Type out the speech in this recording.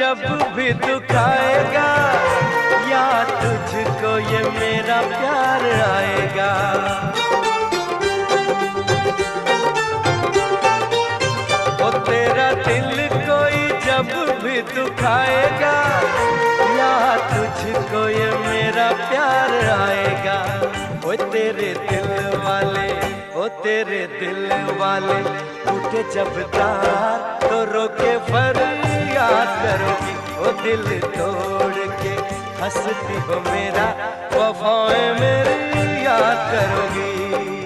जब भी दुखाएगा, याद तुझको ये मेरा प्यार आएगा। ओ तेरा दिल कोई जब भी दुखाएगा, याद तुझको ये मेरा प्यार आएगा। ओ तेरे दिल वाले, ओ तेरे दिल वाले, टूटे जब तार तो रोके फरियाद करोगी। ओ दिल तोड़ के हंसती हो मेरा, वफाएं मेरी याद करोगी।